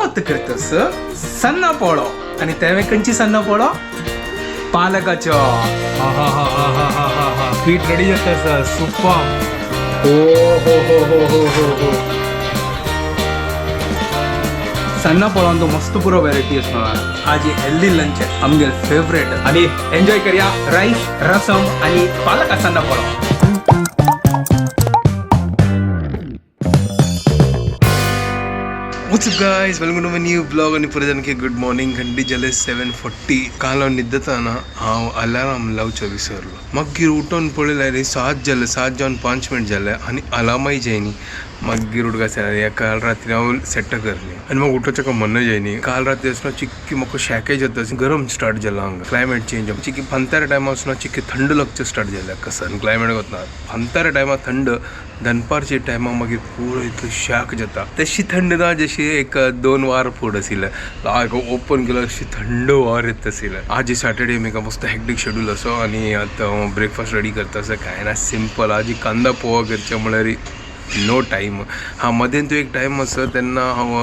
हांव करतस सन्ना पोळो आणि तेवे खंयची सन्ना पोळो पालकाचो हा हा हा हा हा हा हा हा पीठ रेडी जाता सर सुपर हो सन्ना पोळान तो मस्त पुरो वेरायटी असतो आज हेल्दी लंच आहे आमगे फेवरेट आणि एन्जॉय करूया राईस रसम आणि पालका सन्ना पोळो What's up guys? Welcome to my new vlog आणि परत गुड मॉर्निंग घंटी जले 7:40 काल हांव न्हिदताना हांव अलार्म लावचो विसरलो मागीर उठोन पळयलें रे 7 जाले 7 जावन 5 मिनट जाले आनी अलार्मय जायनी मागीर उठगा काल रात्री हांव सेट करली आनी म्हाका उठोवचें मन जायनी काल रात्री आसतना चिक्की म्हाका शॅकेज जाता गरम स्टार्ट जाला हांगा क्लायमेट चेंज चिक्की पंतारे टायमा आसतना चिक्की थंड लागचें स्टार्ट जालें कसन क्लायमेट वतना पंतारे टायमा थंड दनपारचे टायमा मागीर पुरो इतलो शाक जाता तशी थंड ना जशी एक 2 वार फूड आशिल्लें लायक ओपन केल्यार अशी थंड वार येत आशिल्लें आज सॅटर्डे म्हाका मस्त हेक्टीक शेड्यूल असो आनी आतां हांव ब्रेकफास्ट रेडी करता असो कांय ना सिंपल आज कांदा पोहा करचें म्हळ्यार नो टायम हा मदें तो एक टायम आसा तेन्ना हांव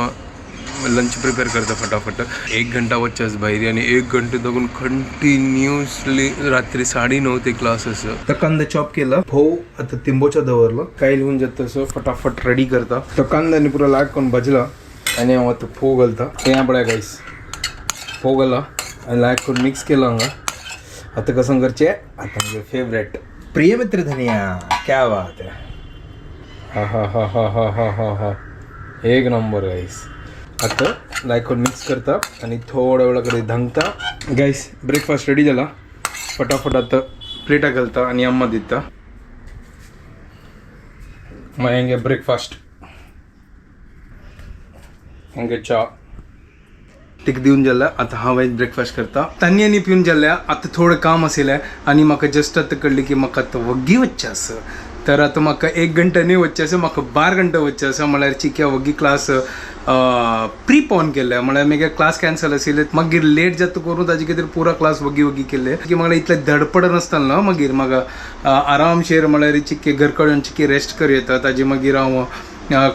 लंच प्रिपेअर करता फटाफट 1 घंटा वच्चेस भायर आनी 1 घंटे लागून कंटिन्युअसली रात्री 9:30 ते क्लास आसा तर कांदा चॉप केला फोव आता तिंबोचा दवरलो काय लिहून जाता सो फटाफट रेडी करता तो कांदा पुरो लाग करून भाजला आनी हांव आतां फोव घालता हे पळय गायस फोव घाला आनी लाग करून मिक्स केला हांगा आतां कसं करचें आतां म्हजें फेवरेट प्रिय मित्र धनिया क्या बात है हा हा हा हा हा हा हा हा एक नंबर गाईस आता लायक करून मिक्स करता आणि थोडा वेळा कधी धांगता गाईस ब्रेकफास्ट रेडी झाला फटाफट आता प्लेटा घालता आणि अम्मा दिता मग हेंगे ब्रेकफास्ट हेंगे चा तिक दिवन जाल्या आता हांव ब्रेकफास्ट करता तांणी आनी पिवन जाल्या आता थोडं काम आशिल्लें आनी म्हाका जस्ट आतां कळ्ळें की म्हाका आतां वग्गी वच्चें आसा तर आता म्हाका 1 घंटा न्ही वच्चें आसा म्हाका 12 घंटा वच्चें आसा म्हळ्यार चिक्या वग्गी क्लास प्रीपोन केल्ले म्हळ्यार म्हगे क्लास कॅन्सल आशिल्ले मागीर लेट जाता करून ताजे खातीर पुरो क्लास वग्गी केल्ले की म्हाका इतलें धडपड नासतालें न्हू मागीर म्हाका आरामशेर म्हळ्यार चिक्के घर कडेन चिक्के रेस्ट कर येता ताजे मागीर हांव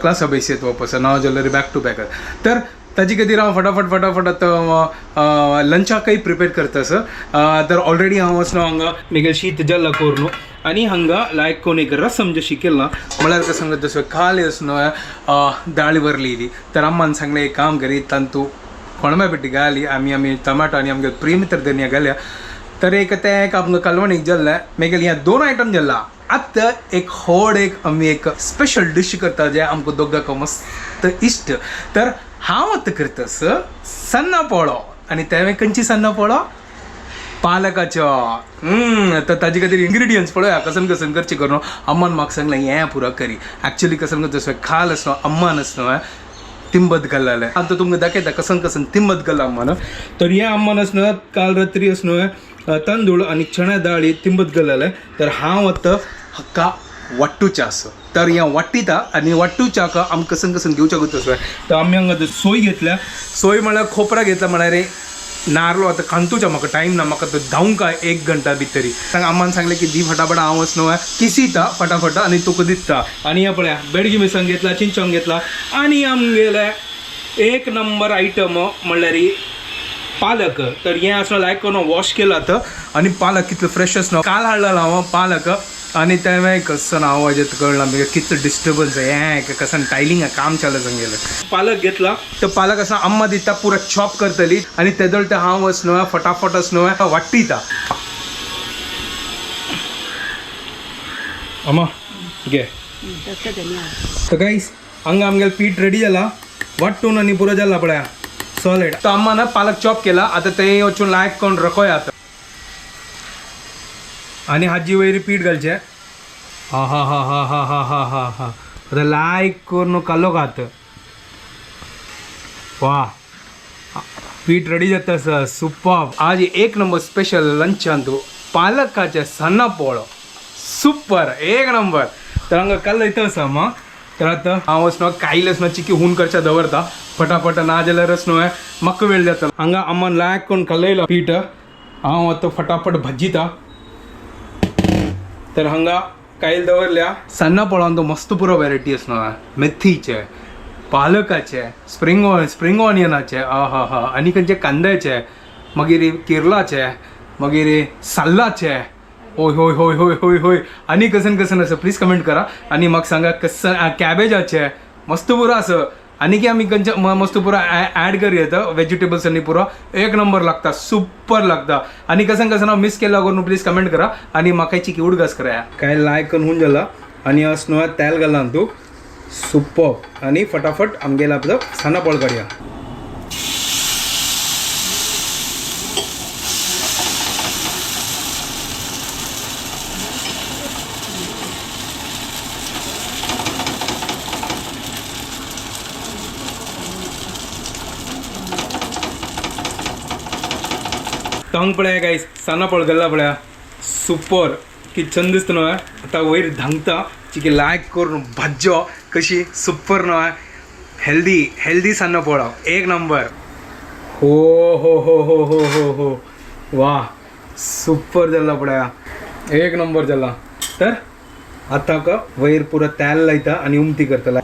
क्लासा बेस येत वापस ना जाल्यार बॅक टू बॅक तर ताजे खातीर हांव फटाफट आतां लंचाकय प्रिपेर करता सर तर ऑलरेडी हांव वचना हांगा म्हगे शीत जाल्ला कोरून आनी हांगा लायक कोण एक रसम जशी केला म्हळ्यार कसं सांगता जसो काल असनो दाळ भरलेली तर अम्मान सांगलें एक काम करी तांतू कोणम्या पेटी घाली आमी टमाटो आनी आमगे प्रिय मित्र धनिया घाल्या तर एक ते एक आमकां कालवणीक जाल्लें मागीर ह्या 2 आयटम जाल्ला आतां एक व्हड आमी एक स्पेशल डीश करता जे आमकां दोगांक मस्त इश्ट तर हांव आतां करतस सन्ना पोळो आनी तेवे खंयची सन्ना पोळो पालकाचो तर ताजे खातीर इंग्रिडियंट्स पळोवया कसन करची करून अम्मान म्हाका सांगलें हें पुरो करी एक्चुअली कसन करता खाल आसलो अम्मान आसलो तिंबत घाललें आतां तुमकां दाखयता कसन तिंबत घाला अम्मान तर हें अम्मान आसलो काल रात्री आसलो तांदूळ आनी चण्या दाळी तिंबत घाललें तर हांव आतां हक्का वाट्टूचें आसा तर हें वाट्टिता आनी वाट्टूच्याक आमकां कसन घेवचें गो तर आमी हांगा सोय घेतल्या सोय म्हळ्यार खोपरा घेतला म्हळ्यार रे नारलो आतां कांतूच्या म्हाका टायम ना म्हाका तो धांवका 1 घंटा भितरी अम्मान सांगलें की दी फटाफट हांव वचनो किसिता फटाफट आनी तुका दिता आनी हे पळया बेडगी मिरसांग घेतला चिंचोंग घेतला आनी आमगेले 1 नंबर आयटम म्हणल्यार पालक तर हें असं लायक करून वॉश केला आतां आनी पालक कितलो फ्रेश आसलो काल हाडलेलो हांव पालक आनी तेवें कसन आवाज येता कळना मागीर कितलो डिस्टर्बन्स हें कसन टायलिंगा काम चालू सांगलें पालक घेतला तर पालक असं अम्मा दिता पुरो चॉप करतली आनी तेदोळ ते हांव वचनो फटाफट वचनो वाट्टिता अम्मा घे तर गाईस हांगा आमगेलें पीठ रेडी जाला वाट्टून आनी पुरो जाला पळया सॉलिड तो अम्मा ना पालक चॉप केला आता ते वचून लायक करून रकोया आता आनी हाजी वयरी पीठ घालचें हा हा हा हा हा हा हा हा हा आतां लायक करून कालो घात वा पीठ रेडी जाता सर सुपर आज 1 नंबर स्पेशल लंचान तू पालकाचे सन्ना पोळो सुपर 1 नंबर तर हांगा काल येता आसा अम्मा तर आतां हांव वचनो कायल आसनो चिकी हून करच्या दवरता फटाफट ना जाल्यार आसनो म्हाका वेळ जाता हांगा अम्मान लायक करून कालयला पीठ हांव आतां फटाफट भाजीता तर हांगा कायल दवरल्या सन्ना पोळान तो मस्त पुरो वेरायटी आसनो मेथीचे पालकाचे स्प्रिंग ऑनियनाचे हा हा आनी खंयचे कांद्याचे मागीर केरलाचे मागीर साल्लाचे होय होय होय होय होय होय आनी कसन असं प्लीज कमेंट करा आणि म्हाका सांगा कसन कॅबेजाचे मस्त पुरो असं आनी की आमी खंयचे मस्त पुरो ॲड करी येता वेजिटेबल्स आनी पुरो एक नंबर लागता सुपर लागता आनी कसन हांव मिस केला करून प्लीज कमेंट करा आनी म्हाका चिकी उडगास करा काय लायक करून होऊन जाला आनी असं तेल घाला तूं सुपर आनी फटाफट आमगेला आपलं साना पोळ काडया तांग पळया गायस साना पोळ घालला पळया सुपर की छंद दिसता न्हय आतां वयर धांगता चिकी लायक करून भाज्यो कशी सुपर न्हय हेल्दी सान्नो पोळो एक नंबर हो हो हो हो हो हो हो वा सुपर जाला पळया एक नंबर जाला तर आतां का वयर पुरो तेल लायता आनी उमती करतला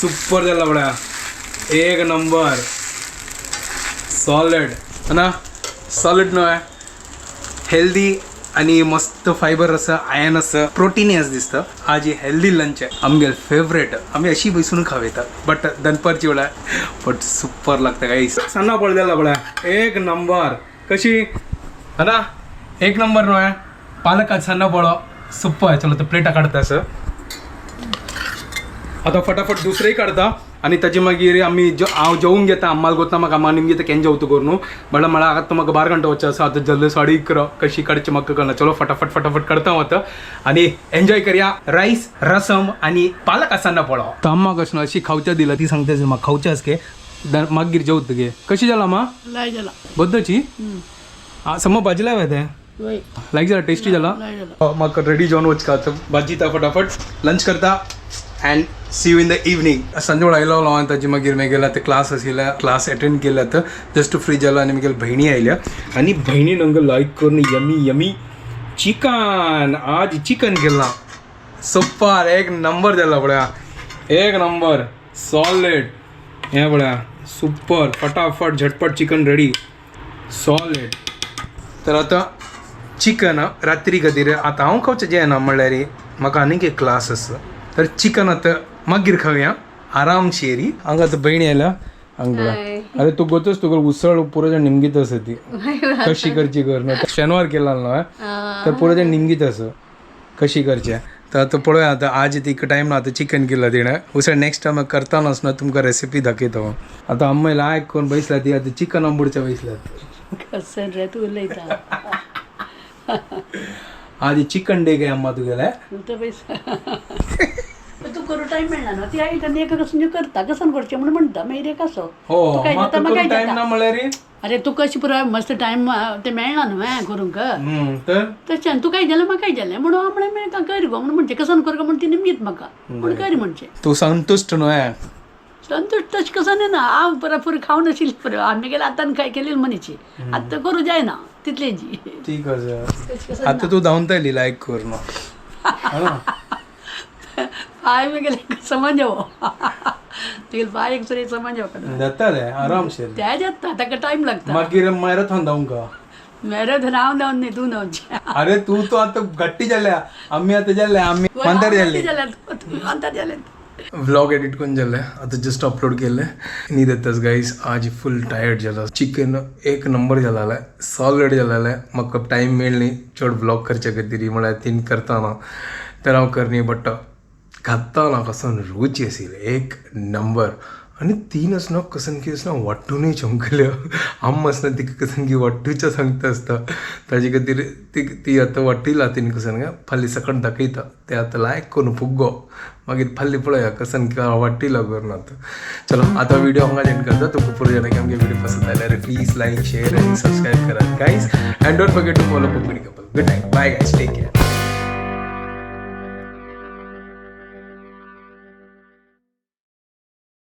सुपर जाला पळया एक नंबर सॉलिड ना सॉलिड न्हय हेल्दी आनी मस्त फायबर आसा आयन आसा प्रोटिनियस दिसता आज हेल्दी लंच आहे आमगेल फेवरेट आमी अशी बसून खावयतात बट दनपारची वेळा बट सुपर लागता काही सान्ना पोळ जाला पळया एक नंबर कशी ना एक नंबर न्हय पालकात सान्ना पोळो सुपर चलो तो प्लेटा काडता असं आता फटाफट दुसरेंय काढता आणि ताचे मागीर आमी हांव जेवूंक घेता आम्हाला गोतना म्हाका आम्हा निमगे केन्ना जेवता करून म्हणल्यार म्हळ्यार आतां म्हाका 12 घंटा वचचें आसा आतां जल्दी 11:30 कशी काडची म्हाका कळना चलो फटाफट काडता वता आनी एन्जॉय करया रायस रसम आनी पालक सान्ना पोळो तर अम्मा कशें अशी खावच्या दिला ती सांगता म्हाका खावचें आसके मागीर जेवता गे कशी जाला मा लाय जाला बद्दची समज भाजी लाय ते वय लायक जाला टेस्टी जाला लाय जाला म्हाका रेडी जेवन वचका भाजी ता फटाफट लंच करता and see you in the evening संजे वेळ आयलो हांव ताजी मागीर मेगेला ते क्लास आशिल्ल्या क्लास अटेंड केल्या तर जस्ट फ्री जाला आनी म्हगेल भयणी आयल्या आनी भयणीन हांगा लायक करून यमी चिकन आज चिकन केला सुपर एक नंबर जाला पळया एक नंबर सॉलिड हे पळया सुपर फटाफट झटपट चिकन रेडी सॉलिड तर आतां चिकन रात्री खातीर आतां हांव खावचें जेवना म्हणल्यार म्हाका आनीक एक क्लास आसा तर चिकन आतां मागीर खावया आरामशीरी हांगा आतां भयणी आयल्या हांगा अरे तू गोतोस तुका उसळ पुरो जाण निमगीत आसा ती कशी करची कर ना शेनवार केला न्हय तर पुरो जाण निमगीत आसा कशी करचें तर आतां पळोवया आतां आज तिका टायम ना आतां चिकन केला तिणें उसळ नेक्स्ट टायम करता नासतना तुमकां रेसिपी दाखयता हांव आतां अम्माय लायक करून बसल्या ती आतां चिकन आंबुडच्या बसल्यात कसन रे तू उलयता आज चिकन डे गे अम्मा तुगेले तू करू टाइम मेळना न्हू ती आई एका कसून करता कसन करचें म्हणून म्हणटा मागीर एक असो हो म्हाका टायम ना म्हणल्यार अरे तू कशी पुरो मस्त टायम ते मेळना न्हू करूंक तर तशें तू काय जालें म्हाका काय जालें म्हणून आपणें मेळटा कर गो म्हणून म्हणचें कसन कर म्हणून ती निमगीत म्हाका म्हणून कर म्हणचें तू संतुष्ट न्हय संतुष्ट तशें कसं न्ही ना हांव पुरी खावन आशिल्ली पुरो आमी गेल्यार आतां काय केलेली मनीची आतां करूं जायना तितले जी ठीक आसा आतां तू धांवतली लायक कर न्हू पाय मी गेले समज तुगे पाय एक सरी समज जाताले आरामशीर त्या जाता ताका टायम लागता मागीर मॅरेथॉन धांवका मॅरेथॉन हांव धांवन न्ही तूं धांवचें अरे तू तो आतां गट्टी जाल्या आमी आतां जाल्ले आमी मांदार जाल्ली मांदार जालें व्लॉग एडिट करून जाल्ले आतां जस्ट अपलोड केल्ले न्हीद येताच गायज आज फुल टायर्ड जाला चिकन एक नंबर जालाले सॉलिड जालाले म्हाका टायम मेळ न्ही चड व्लॉग करचे खातीर म्हळ्यार तीन करतना तर हांव करनी बट घातना कसन रुची आशिल्ली एक नंबर आनी तीन आसना कसन की आसना वाट्टूनय चमकल्यो आम आसना तिका कसन की वाट्टूच्या सांगता आसता ताजे खातीर ती आतां वाट्टिला तिने कसन काय फाल्यां सकाळ दाखयता ते आतां लायक करून फुग्गो मागीर फाल्यां पळया कसन की वाट्टिला करून आतां चलो आतां व्हिडिओ हांगा एंड करता तुका पुरो जाणांक आमगे व्हिडिओ पसंद आयल्यार प्लीज लायक शेअर आनी सबस्क्रायब करात guys and don't forget to follow Konkani couple good night bye guys take care